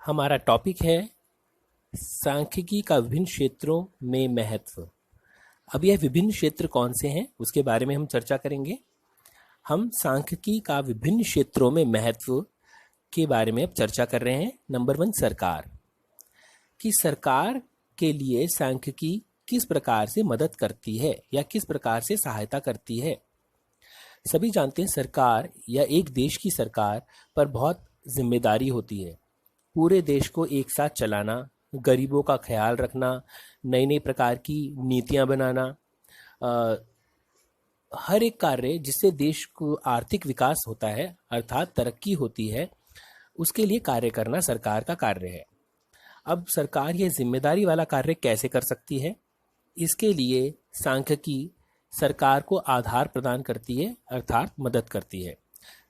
हमारा टॉपिक है सांख्यिकी का विभिन्न क्षेत्रों में महत्व। अब यह विभिन्न क्षेत्र कौन से हैं उसके बारे में हम चर्चा करेंगे। हम सांख्यिकी का विभिन्न क्षेत्रों में महत्व के बारे में अब चर्चा कर रहे हैं। नंबर 1, सरकार। कि सरकार के लिए सांख्यिकी किस प्रकार से मदद करती है या किस प्रकार से सहायता करती है। सभी जानते हैं सरकार या एक देश की सरकार पर बहुत जिम्मेदारी होती है। पूरे देश को एक साथ चलाना, गरीबों का ख्याल रखना, नई नई प्रकार की नीतियां बनाना, हर एक कार्य जिससे देश को आर्थिक विकास होता है अर्थात तरक्की होती है, उसके लिए कार्य करना सरकार का कार्य है। अब सरकार यह जिम्मेदारी वाला कार्य कैसे कर सकती है? इसके लिए सांख्यिकी सरकार को आधार प्रदान करती है अर्थात मदद करती है।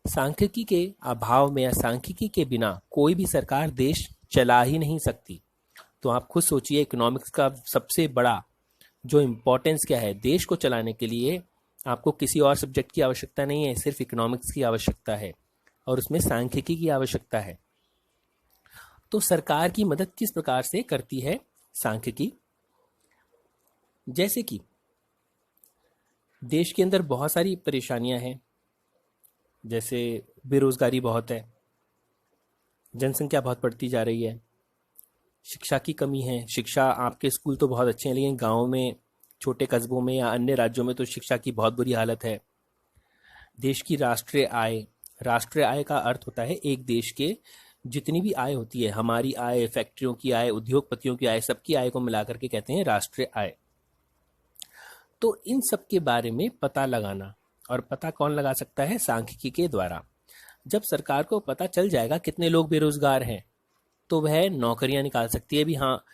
सांख्यिकी के अभाव में या सांख्यिकी के बिना कोई भी सरकार देश चला ही नहीं सकती। तो आप खुद सोचिए, इकोनॉमिक्स का सबसे बड़ा जो इम्पोर्टेंस क्या है, देश को चलाने के लिए आपको किसी और सब्जेक्ट की आवश्यकता नहीं है, सिर्फ इकोनॉमिक्स की आवश्यकता है और उसमें सांख्यिकी की आवश्यकता है। तो सरकार की मदद किस प्रकार से करती है सांख्यिकी? जैसे कि देश के अंदर बहुत सारी परेशानियां हैं, जैसे बेरोजगारी बहुत है, जनसंख्या बहुत बढ़ती जा रही है, शिक्षा की कमी है। शिक्षा, आपके स्कूल तो बहुत अच्छे हैं लेकिन गाँव में, छोटे कस्बों में या अन्य राज्यों में तो शिक्षा की बहुत बुरी हालत है। देश की राष्ट्रीय आय, राष्ट्रीय आय का अर्थ होता है एक देश के जितनी भी आय होती है, हमारी आय, फैक्ट्रियों की आय, उद्योगपतियों की आय, सबकी आय को मिलाकर के कहते हैं राष्ट्रीय आय। तो इन सब के बारे में पता लगाना, और पता कौन लगा सकता है? सांख्यिकी के द्वारा। जब सरकार को पता चल जाएगा कितने लोग बेरोजगार हैं, तो वह नौकरियां निकाल सकती है। भी हाँ,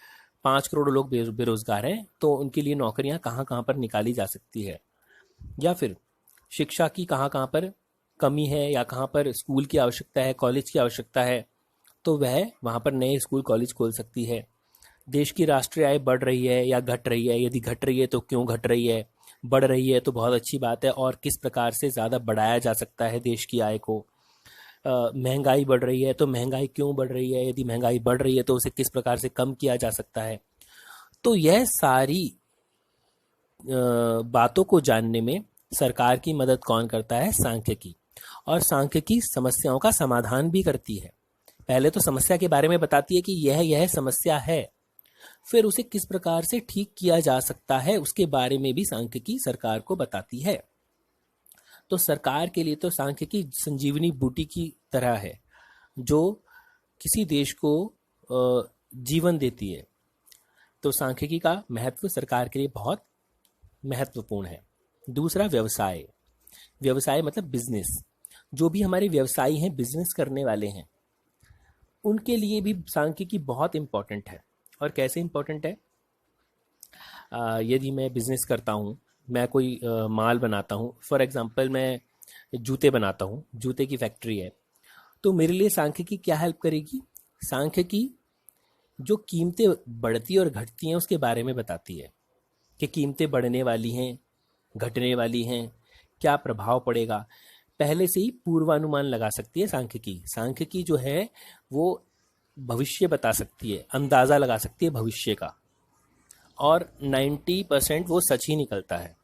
5 करोड़ लोग बेरोजगार हैं तो उनके लिए नौकरियां कहाँ कहाँ पर निकाली जा सकती है, या फिर शिक्षा की कहाँ कहाँ पर कमी है या कहाँ पर स्कूल की आवश्यकता है, कॉलेज की आवश्यकता है, तो वह वहाँ पर नए स्कूल कॉलेज खोल सकती है। देश की राष्ट्रीय आय बढ़ रही है या घट रही है, यदि घट रही है तो क्यों घट रही है, बढ़ रही है तो बहुत अच्छी बात है और किस प्रकार से ज़्यादा बढ़ाया जा सकता है देश की आय को। महंगाई बढ़ रही है तो महंगाई क्यों बढ़ रही है, यदि महंगाई बढ़ रही है तो उसे किस प्रकार से कम किया जा सकता है। तो यह सारी बातों को जानने में सरकार की मदद कौन करता है? सांख्यिकी। और सांख्यिकी समस्याओं का समाधान भी करती है। पहले तो समस्या के बारे में बताती है कि यह समस्या है, फिर उसे किस प्रकार से ठीक किया जा सकता है उसके बारे में भी सांख्यिकी सरकार को बताती है। तो सरकार के लिए तो सांख्यिकी संजीवनी बूटी की तरह है जो किसी देश को जीवन देती है। तो सांख्यिकी का महत्व सरकार के लिए बहुत महत्वपूर्ण है। दूसरा, व्यवसाय। व्यवसाय मतलब बिजनेस। जो भी हमारे व्यवसायी हैं, बिजनेस करने वाले हैं, उनके लिए भी सांख्यिकी बहुत इम्पोर्टेंट है। और कैसे इम्पोर्टेंट है? यदि मैं बिजनेस करता हूँ, मैं कोई माल बनाता हूँ, फॉर एग्जांपल मैं जूते बनाता हूँ, जूते की फैक्ट्री है, तो मेरे लिए सांख्यिकी क्या हेल्प करेगी? सांख्यिकी जो कीमतें बढ़ती और घटती हैं उसके बारे में बताती है कि कीमतें बढ़ने वाली हैं, घटने वाली हैं, क्या प्रभाव पड़ेगा। पहले से ही पूर्वानुमान लगा सकती है सांख्यिकी। सांख्यिकी जो है वो भविष्य बता सकती है, अंदाज़ा लगा सकती है भविष्य का, और 90% वो सच ही निकलता है।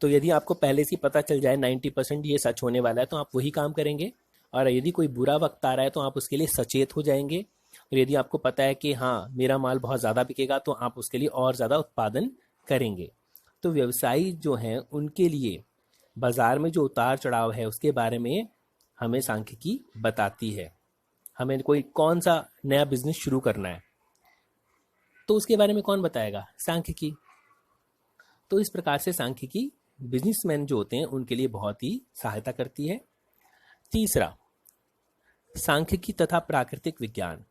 तो यदि आपको पहले से पता चल जाए 90% ये सच होने वाला है तो आप वही काम करेंगे, और यदि कोई बुरा वक्त आ रहा है तो आप उसके लिए सचेत हो जाएंगे। और यदि आपको पता है कि हाँ, मेरा माल बहुत ज़्यादा बिकेगा, तो आप उसके लिए और ज़्यादा उत्पादन करेंगे। तो व्यवसायी जो हैं उनके लिए बाज़ार में जो उतार चढ़ाव है उसके बारे में हमें सांख्यिकी बताती है। हमें कोई कौन सा नया बिजनेस शुरू करना है तो उसके बारे में कौन बताएगा? सांख्यिकी। तो इस प्रकार से सांख्यिकी बिजनेसमैन जो होते हैं उनके लिए बहुत ही सहायता करती है। तीसरा, सांख्यिकी तथा प्राकृतिक विज्ञान।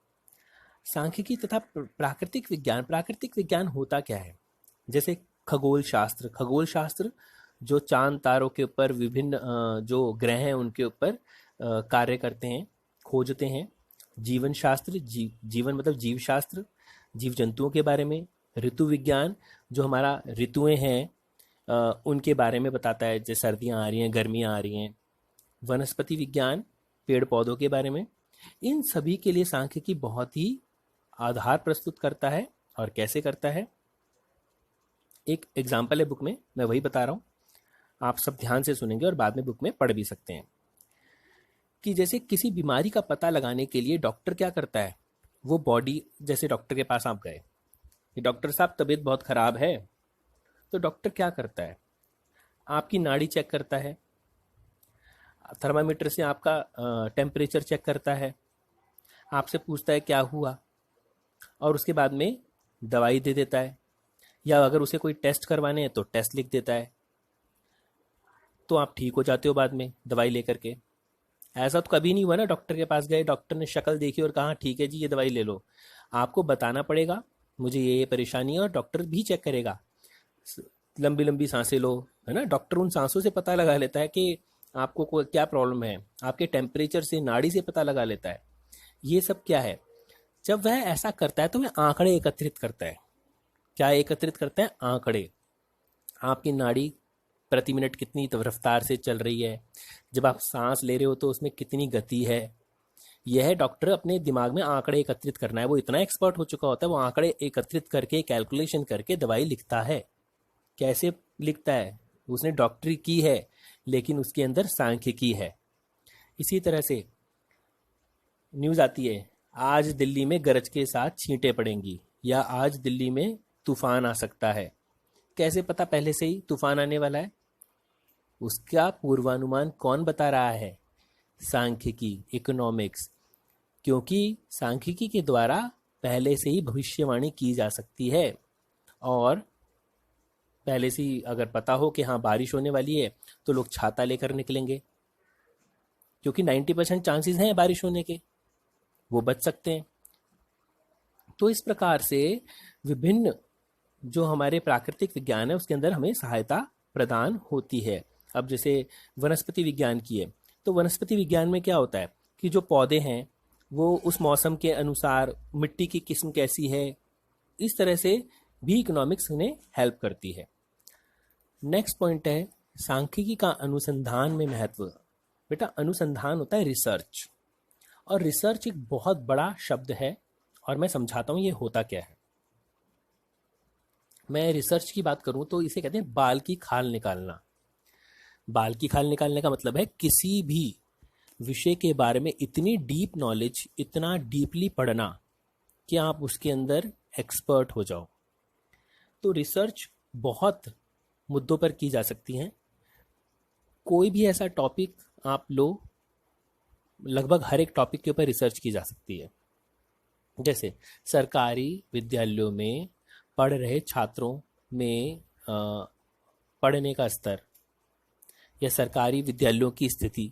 सांख्यिकी तथा प्राकृतिक विज्ञान। प्राकृतिक विज्ञान होता क्या है? जैसे खगोल शास्त्र। खगोल शास्त्र जो चांद तारों के ऊपर विभिन्न जो ग्रह हैं उनके ऊपर कार्य करते हैं, खोजते हैं। जीवन शास्त्र, जीवन मतलब जीव शास्त्र, जीव जंतुओं के बारे में। ऋतु विज्ञान जो हमारा ऋतुएं हैं उनके बारे में बताता है, जैसे सर्दियाँ आ रही हैं, गर्मियाँ आ रही हैं। वनस्पति विज्ञान पेड़ पौधों के बारे में। इन सभी के लिए सांख्यिकी बहुत ही आधार प्रस्तुत करता है। और कैसे करता है, एक एग्जाम्पल है बुक में, मैं वही बता रहा हूँ, आप सब ध्यान से सुनेंगे और बाद में बुक में पढ़ भी सकते हैं। कि जैसे किसी बीमारी का पता लगाने के लिए डॉक्टर क्या करता है, वो बॉडी, जैसे डॉक्टर के पास आप गए कि डॉक्टर साहब तबीयत बहुत ख़राब है, तो डॉक्टर क्या करता है, आपकी नाड़ी चेक करता है, थर्मामीटर से आपका टेम्परेचर चेक करता है, आपसे पूछता है क्या हुआ, और उसके बाद में दवाई दे देता है, या अगर उसे कोई टेस्ट करवाने हैं तो टेस्ट लिख देता है, तो आप ठीक हो जाते हो बाद में दवाई लेकर के। ऐसा तो कभी नहीं हुआ ना, डॉक्टर के पास गए, डॉक्टर ने शक्ल देखी और कहा ठीक है जी ये दवाई ले लो। आपको बताना पड़ेगा मुझे ये परेशानी है, और डॉक्टर भी चेक करेगा। लंबी लंबी सांसें लो, है ना, डॉक्टर उन सांसों से पता लगा लेता है कि आपको क्या प्रॉब्लम है, आपके टेम्परेचर से, नाड़ी से पता लगा लेता है। ये सब क्या है, जब वह ऐसा करता है तो वह आंकड़े एकत्रित करता है। क्या एकत्रित करता है, आंकड़े। आपकी नाड़ी प्रति मिनट कितनी रफ्तार से चल रही है, जब आप सांस ले रहे हो तो उसमें कितनी गति है, यह डॉक्टर अपने दिमाग में आंकड़े एकत्रित करना है। वो इतना एक्सपर्ट हो चुका होता है, वो आंकड़े एकत्रित करके कैलकुलेशन करके दवाई लिखता है। कैसे लिखता है, उसने डॉक्टरी की है लेकिन उसके अंदर सांख्यिकी है। इसी तरह से न्यूज़ आती है, आज दिल्ली में गरज के साथ छींटें पड़ेंगी, या आज दिल्ली में तूफान आ सकता है। कैसे पता पहले से ही तूफान आने वाला है, उसका पूर्वानुमान कौन बता रहा है, सांख्यिकी, इकोनॉमिक्स। क्योंकि सांख्यिकी के द्वारा पहले से ही भविष्यवाणी की जा सकती है, और पहले से ही अगर पता हो कि हाँ बारिश होने वाली है तो लोग छाता लेकर निकलेंगे, क्योंकि 90% चांसेस हैं बारिश होने के, वो बच सकते हैं। तो इस प्रकार से विभिन्न जो हमारे प्राकृतिक विज्ञान है उसके अंदर हमें सहायता प्रदान होती है। अब जैसे वनस्पति विज्ञान की है, तो वनस्पति विज्ञान में क्या होता है कि जो पौधे हैं वो उस मौसम के अनुसार, मिट्टी की किस्म कैसी है, इस तरह से भी इकोनॉमिक्स उन्हें हेल्प करती है। नेक्स्ट पॉइंट है सांख्यिकी का अनुसंधान में महत्व। बेटा अनुसंधान होता है रिसर्च, और रिसर्च एक बहुत बड़ा शब्द है, और मैं समझाता हूँ ये होता क्या है। मैं रिसर्च की बात करूँ तो इसे कहते हैं बाल की खाल निकालना। बाल की खाल निकालने का मतलब है किसी भी विषय के बारे में इतनी डीप नॉलेज, इतना डीपली पढ़ना कि आप उसके अंदर एक्सपर्ट हो जाओ। तो रिसर्च बहुत मुद्दों पर की जा सकती हैं। कोई भी ऐसा टॉपिक आप लो, लगभग हर एक टॉपिक के ऊपर रिसर्च की जा सकती है। जैसे सरकारी विद्यालयों में पढ़ रहे छात्रों में पढ़ने का स्तर, या सरकारी विद्यालयों की स्थिति,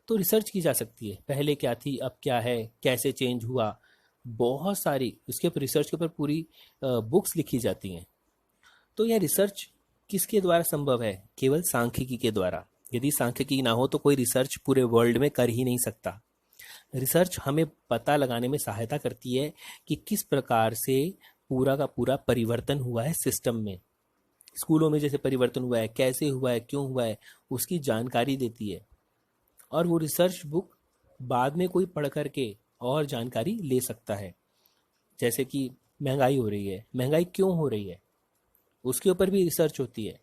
तो रिसर्च की जा सकती है। पहले क्या थी, अब क्या है, कैसे चेंज हुआ, बहुत सारी उसके ऊपर, रिसर्च के ऊपर पूरी बुक्स लिखी जाती हैं। तो यह रिसर्च किसके द्वारा संभव है, केवल सांख्यिकी के द्वारा। यदि सांख्यिकी ना हो तो कोई रिसर्च पूरे वर्ल्ड में कर ही नहीं सकता। रिसर्च हमें पता लगाने में सहायता करती है कि किस प्रकार से पूरा का पूरा परिवर्तन हुआ है सिस्टम में। स्कूलों में जैसे परिवर्तन हुआ है, कैसे हुआ है, क्यों हुआ है, उसकी जानकारी देती है। और वो रिसर्च बुक बाद में कोई पढ़ करके और जानकारी ले सकता है। जैसे कि महंगाई हो रही है, महंगाई क्यों हो रही है, उसके ऊपर भी रिसर्च होती है।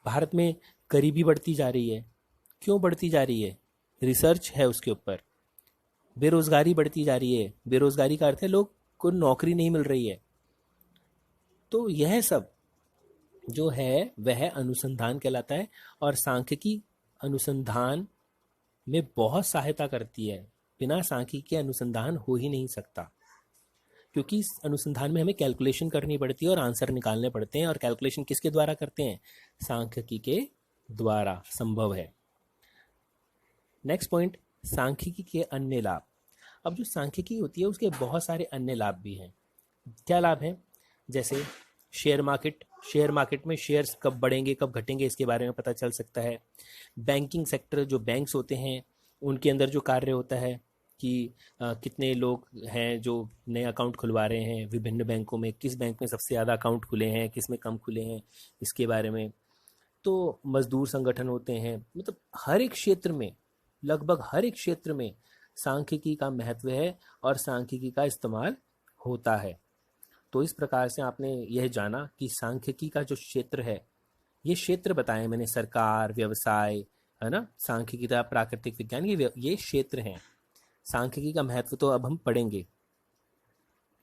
भारत में गरीबी बढ़ती जा रही है, क्यों बढ़ती जा रही है, रिसर्च है उसके ऊपर। बेरोजगारी बढ़ती जा रही है, बेरोजगारी का अर्थ है लोग को नौकरी नहीं मिल रही है। तो यह सब जो है वह अनुसंधान कहलाता है, और सांख्यिकी अनुसंधान में बहुत सहायता करती है। बिना सांख्यिकी के अनुसंधान हो ही नहीं सकता, क्योंकि इस अनुसंधान में हमें कैलकुलेशन करनी पड़ती है और आंसर निकालने पड़ते हैं। और कैलकुलेशन किसके द्वारा करते हैं, सांख्यिकी के द्वारा संभव है। नेक्स्ट पॉइंट, सांख्यिकी के अन्य लाभ। अब जो सांख्यिकी होती है उसके बहुत सारे अन्य लाभ भी हैं। क्या लाभ हैं, जैसे शेयर मार्केट, शेयर मार्केट में शेयर्स कब बढ़ेंगे कब घटेंगे इसके बारे में पता चल सकता है। बैंकिंग सेक्टर, जो बैंक्स होते हैं उनके अंदर जो कार्य होता है कि कितने लोग हैं जो नए अकाउंट खुलवा रहे हैं विभिन्न बैंकों में, किस बैंक में सबसे ज़्यादा अकाउंट खुले हैं, किस में कम खुले हैं, इसके बारे में। तो मजदूर संगठन होते हैं, मतलब हर एक क्षेत्र में, लगभग हर एक क्षेत्र में सांख्यिकी का महत्व है और सांख्यिकी का इस्तेमाल होता है। तो इस प्रकार से आपने यह जाना कि सांख्यिकी का जो क्षेत्र है, ये क्षेत्र बताए मैंने, सरकार, व्यवसाय, है ना, सांख्यिकी, प्राकृतिक विज्ञान, ये क्षेत्र हैं। सांख्यिकी का महत्व तो अब हम पढ़ेंगे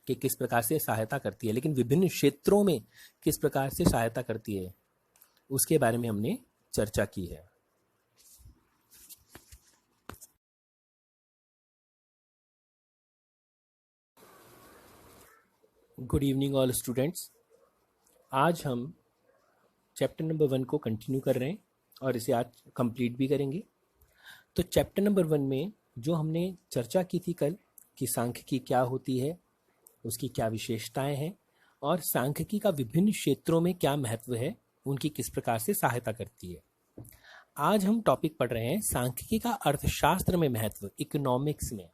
कि किस प्रकार से सहायता करती है, लेकिन विभिन्न क्षेत्रों में किस प्रकार से सहायता करती है उसके बारे में हमने चर्चा की है। Good evening all students. आज हम चैप्टर नंबर 1 को कंटिन्यू कर रहे हैं और इसे आज कंप्लीट भी करेंगे। तो चैप्टर नंबर 1 में जो हमने चर्चा की थी कल कि सांख्यिकी क्या होती है, उसकी क्या विशेषताएं हैं और सांख्यिकी का विभिन्न क्षेत्रों में क्या महत्व है, उनकी किस प्रकार से सहायता करती है। आज हम टॉपिक पढ़ रहे हैं सांख्यिकी का अर्थशास्त्र में महत्व, इकोनॉमिक्स में।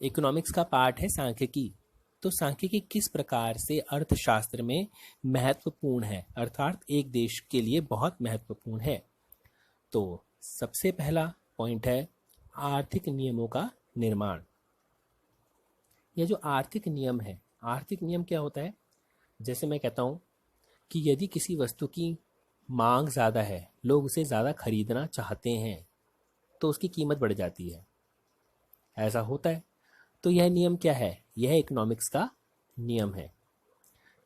इकोनॉमिक्स का पार्ट है सांख्यिकी। तो सांख्यिकी किस प्रकार से अर्थशास्त्र में महत्वपूर्ण है, अर्थात एक देश के लिए बहुत महत्वपूर्ण है। तो सबसे पहला पॉइंट है आर्थिक नियमों का निर्माण। यह जो आर्थिक नियम है, आर्थिक नियम क्या होता है? जैसे मैं कहता हूँ कि यदि किसी वस्तु की मांग ज़्यादा है, लोग उसे ज़्यादा खरीदना चाहते हैं, तो उसकी कीमत बढ़ जाती है। ऐसा होता है। तो यह नियम क्या है? यह इकोनॉमिक्स का नियम है।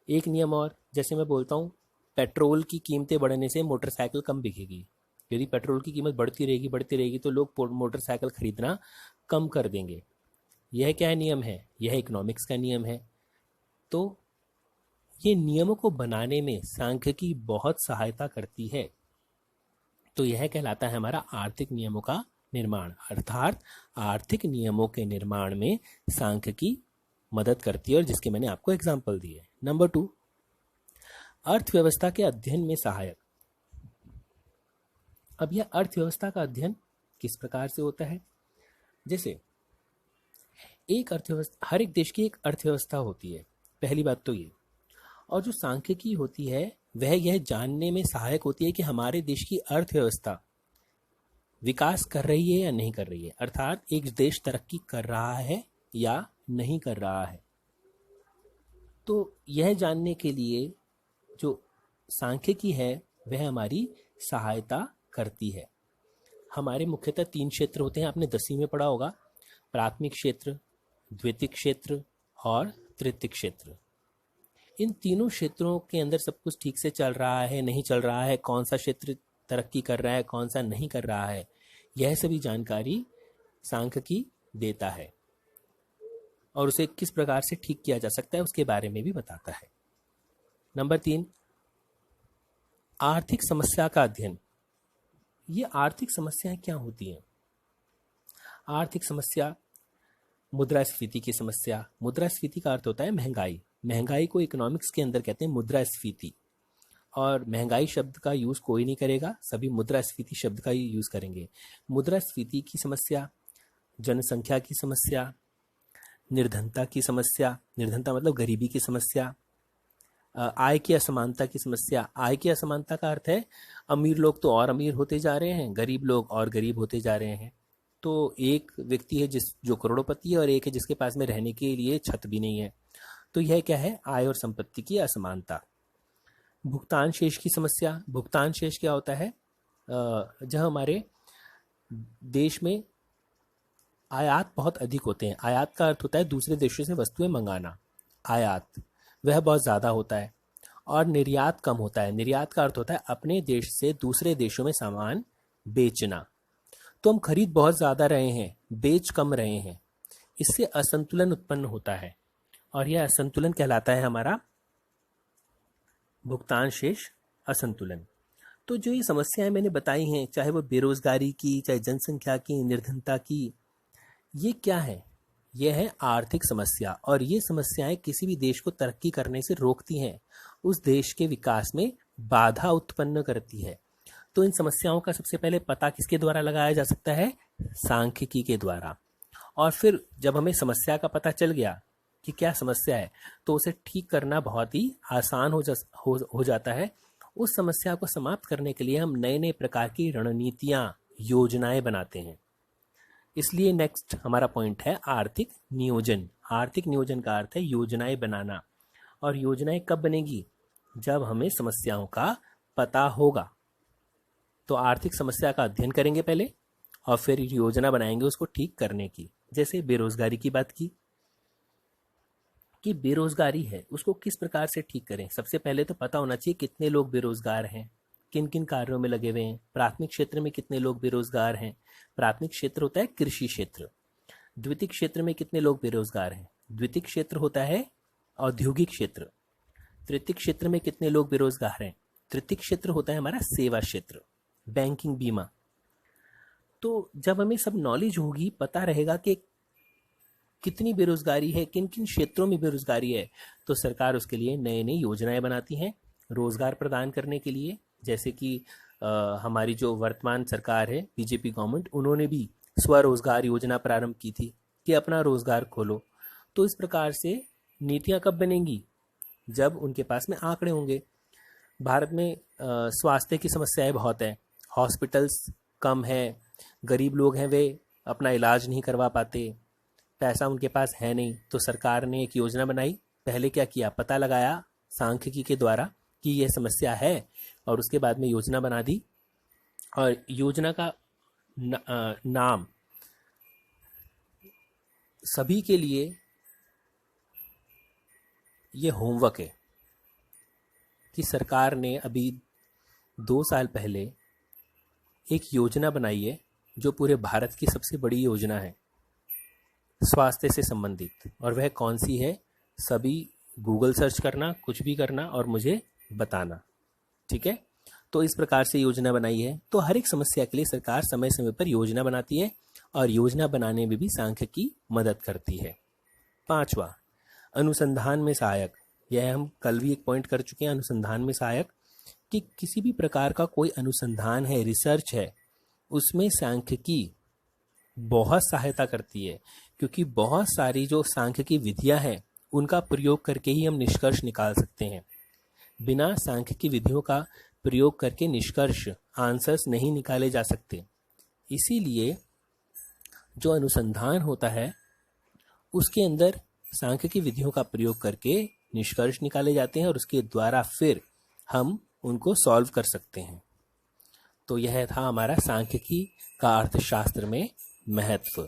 एक नियम और, जैसे मैं बोलता हूँ पेट्रोल की कीमतें बढ़ने से मोटरसाइकिल कम बिकेगी। यदि पेट्रोल की कीमत बढ़ती रहेगी तो लोग मोटरसाइकिल खरीदना कम कर देंगे। यह क्या नियम है? यह इकोनॉमिक्स का नियम है। तो ये नियमों को बनाने में सांख्यिकी बहुत सहायता करती है। तो यह कहलाता है हमारा आर्थिक नियमों का निर्माण, अर्थात आर्थिक नियमों के निर्माण में सांख्यिकी मदद करती है, और जिसके मैंने आपको एग्जाम्पल दिए। नंबर 2, अर्थव्यवस्था के अध्ययन में सहायक। अब यह अर्थव्यवस्था का अध्ययन किस प्रकार से होता है? जैसे एक अर्थव्यवस्था, हर एक देश की एक अर्थव्यवस्था होती है, पहली बात तो ये। और जो सांख्यिकी होती है वह यह जानने में सहायक होती है कि हमारे देश की अर्थव्यवस्था विकास कर रही है या नहीं कर रही है, अर्थात एक देश तरक्की कर रहा है या नहीं कर रहा है। तो यह जानने के लिए जो सांख्यिकी है वह हमारी सहायता करती है। हमारे मुख्यतः 3 क्षेत्र होते हैं, आपने 10वीं में पढ़ा होगा, प्राथमिक क्षेत्र, द्वितीयक क्षेत्र और तृतीयक क्षेत्र। इन तीनों क्षेत्रों के अंदर सब कुछ ठीक से चल रहा है, नहीं चल रहा है, कौन सा क्षेत्र तरक्की कर रहा है, कौन सा नहीं कर रहा है, यह सभी जानकारी सांख्यिकी देता है और उसे किस प्रकार से ठीक किया जा सकता है उसके बारे में भी बताता है। नंबर 3, आर्थिक समस्या का अध्ययन। ये आर्थिक समस्याएं क्या होती हैं? आर्थिक समस्या, मुद्रास्फीति की समस्या। मुद्रास्फीति का अर्थ होता है महंगाई। महंगाई को इकोनॉमिक्स के अंदर कहते हैं मुद्रास्फीति, और महंगाई शब्द का यूज़ कोई नहीं करेगा, सभी मुद्रास्फीति शब्द का ही यूज़ करेंगे। मुद्रास्फीति की समस्या, जनसंख्या की समस्या, निर्धनता की समस्या, निर्धनता मतलब गरीबी की समस्या, आय की असमानता की समस्या। आय की असमानता का अर्थ है अमीर लोग तो और अमीर होते जा रहे हैं, गरीब लोग और गरीब होते जा रहे हैं। तो एक व्यक्ति है जो करोड़पति है, और एक है जिसके पास में रहने के लिए छत भी नहीं है। तो यह क्या है? आय और संपत्ति की असमानता। भुगतान शेष की समस्या। भुगतान शेष क्या होता है? जब हमारे देश में आयात बहुत अधिक होते हैं, आयात का अर्थ होता है दूसरे देशों से वस्तुएं मंगाना, आयात वह बहुत ज़्यादा होता है, और निर्यात कम होता है। निर्यात का अर्थ होता है अपने देश से दूसरे देशों में सामान बेचना। तो हम खरीद बहुत ज़्यादा रहे हैं, बेच कम रहे हैं, इससे असंतुलन उत्पन्न होता है, और यह असंतुलन कहलाता है हमारा भुगतान शेष असंतुलन। तो जो ये समस्याएं मैंने बताई हैं, चाहे वो बेरोजगारी की, चाहे जनसंख्या की, निर्धनता की, ये क्या है? यह है आर्थिक समस्या, और ये समस्याएं किसी भी देश को तरक्की करने से रोकती हैं, उस देश के विकास में बाधा उत्पन्न करती है। तो इन समस्याओं का सबसे पहले पता किसके द्वारा लगाया जा सकता है? सांख्यिकी के द्वारा। और फिर जब हमें समस्या का पता चल गया कि क्या समस्या है, तो उसे ठीक करना बहुत ही आसान हो जाता है। उस समस्या को समाप्त करने के लिए हम नए नए प्रकार की रणनीतियाँ, योजनाएं बनाते हैं। इसलिए नेक्स्ट हमारा पॉइंट है आर्थिक नियोजन। आर्थिक नियोजन का अर्थ है योजनाएं बनाना। और योजनाएं कब बनेगी? जब हमें समस्याओं का पता होगा। तो आर्थिक समस्या का अध्ययन करेंगे पहले और फिर योजना बनाएंगे उसको ठीक करने की। जैसे बेरोजगारी की बात की कि बेरोजगारी है उसको किस प्रकार से ठीक करें। सबसे पहले तो पता होना चाहिए कितने लोग बेरोजगार हैं, किन किन कार्यों में लगे हुए हैं। प्राथमिक क्षेत्र में कितने लोग बेरोजगार हैं? प्राथमिक क्षेत्र होता है कृषि क्षेत्र। द्वितीय क्षेत्र में कितने लोग बेरोजगार हैं? द्वितीय क्षेत्र होता है औद्योगिक क्षेत्र। तृतीय क्षेत्र में कितने लोग बेरोजगार हैं? तृतीय क्षेत्र होता है हमारा सेवा क्षेत्र, बैंकिंग, बीमा। तो जब हमें सब नॉलेज होगी, पता रहेगा कि कितनी बेरोजगारी है, किन किन क्षेत्रों में बेरोजगारी है, तो सरकार उसके लिए नई नई योजनाएं बनाती हैं रोजगार प्रदान करने के लिए। जैसे कि हमारी जो वर्तमान सरकार है, बीजेपी गवर्नमेंट, उन्होंने भी स्वरोजगार योजना प्रारंभ की थी कि अपना रोजगार खोलो। तो इस प्रकार से नीतियां कब बनेंगी? जब उनके पास में आंकड़े होंगे। भारत में स्वास्थ्य की समस्याएं बहुत है, हॉस्पिटल्स कम है, गरीब लोग हैं वे अपना इलाज नहीं करवा पाते, पैसा उनके पास है नहीं। तो सरकार ने एक योजना बनाई। पहले क्या किया? पता लगाया सांख्यिकी के द्वारा कि यह समस्या है और उसके बाद में योजना बना दी। और योजना का नाम सभी के लिए ये होमवर्क है कि सरकार ने अभी 2 साल पहले एक योजना बनाई है जो पूरे भारत की सबसे बड़ी योजना है स्वास्थ्य से संबंधित। और वह कौन सी है? सभी गूगल सर्च करना, कुछ भी करना और मुझे बताना, ठीक है? तो इस प्रकार से योजना बनाई है। तो हर एक समस्या के लिए सरकार समय समय पर योजना बनाती है और योजना बनाने में भी सांख्यिकी मदद करती है। 5वां, अनुसंधान में सहायक। यह हम कल भी एक पॉइंट कर चुके हैं, अनुसंधान में सहायक, कि किसी भी प्रकार का कोई अनुसंधान है, रिसर्च है, उसमें सांख्यिकी बहुत सहायता करती है। क्योंकि बहुत सारी जो सांख्यिकी विधियां हैं उनका प्रयोग करके ही हम निष्कर्ष निकाल सकते हैं। बिना सांख्यिकी विधियों का प्रयोग करके निष्कर्ष, आंसर्स नहीं निकाले जा सकते। इसीलिए जो अनुसंधान होता है उसके अंदर सांख्यिकी विधियों का प्रयोग करके निष्कर्ष निकाले जाते हैं और उसके द्वारा फिर हम उनको सॉल्व कर सकते हैं। तो यह था हमारा सांख्यिकी का अर्थशास्त्र में महत्व।